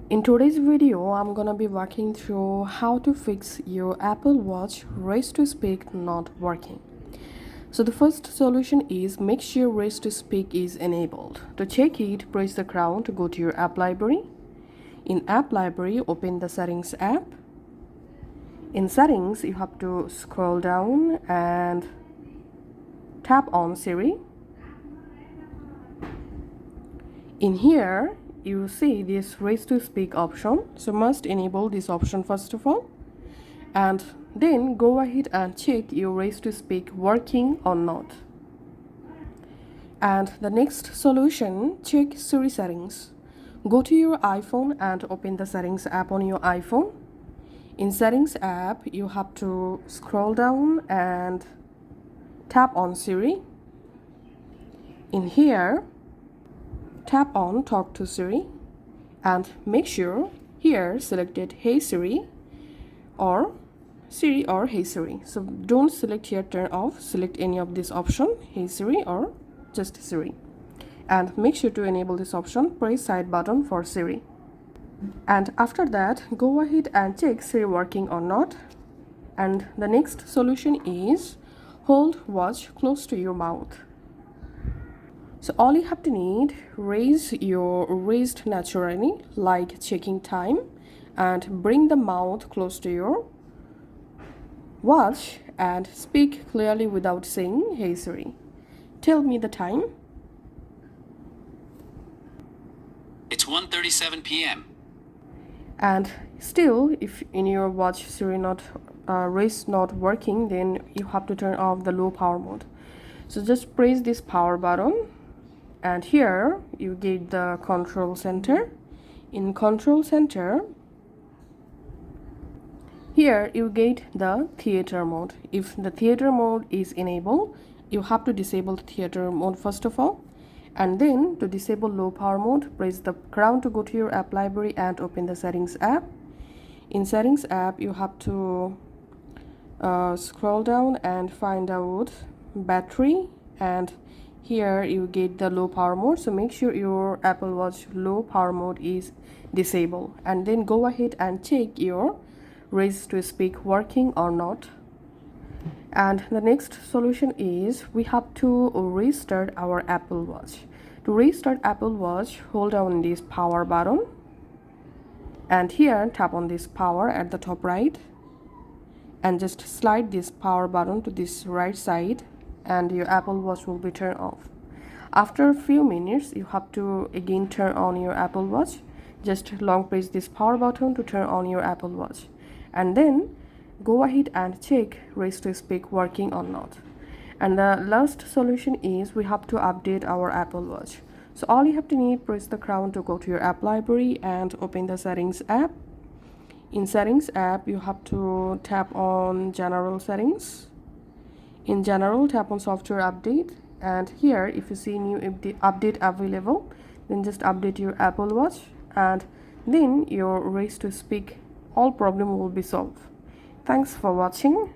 In today's video, I'm gonna be walking through how to fix your Apple Watch raise to speak not working. So the first solution is make sure raise to speak is enabled. To check it, press the crown to go to your app library. In app library, open the settings app. In settings, you have to scroll down and tap on Siri. In here, you see this raise to speak option, so must enable this option first of all, and then go ahead and check your raise to speak working or not. And the next solution, check Siri settings. Go to your iPhone and open the settings app on your iPhone. In settings app, you have to scroll down and tap on Siri. In here, tap on talk to Siri and make sure here selected Hey Siri or Hey Siri. So don't select here turn off, select any of this option, Hey Siri or just Siri. And make sure to enable this option, press side button for Siri. And after that, go ahead and check Siri working or not. And the next solution is hold watch close to your mouth. So all you have to need, raise your wrist naturally, like checking time, and bring the mouth close to your watch and speak clearly without saying, Hey Siri, tell me the time. It's 1:37 p.m. And still, if in your watch Siri wrist not working, then you have to turn off the low power mode. So just press this power button. And here you get the control center. In control center, here you get the theater mode. If the theater mode is enabled, you have to disable the theater mode first of all. And then to disable low power mode, press the crown to go to your app library and open the settings app. In settings app, you have to scroll down and find out battery, and here you get the low power mode, so make sure your Apple Watch low power mode is disabled, and then go ahead and check your raise to speak working or not. And the next solution is we have to restart our Apple Watch. To restart Apple Watch, hold down this power button and here tap on this power at the top right and just slide this power button to this right side and your Apple Watch will be turned off. After a few minutes, you have to again turn on your Apple Watch. Just long press this power button to turn on your Apple Watch. And then go ahead and check raise to speak working or not. And the last solution is we have to update our Apple Watch. So all you have to need, press the crown to go to your app library and open the settings app. In settings app, you have to tap on general settings. In general, tap on software update, and here if you see new update available, then just update your Apple Watch and then your raise to speak all problem will be solved. Thanks for watching.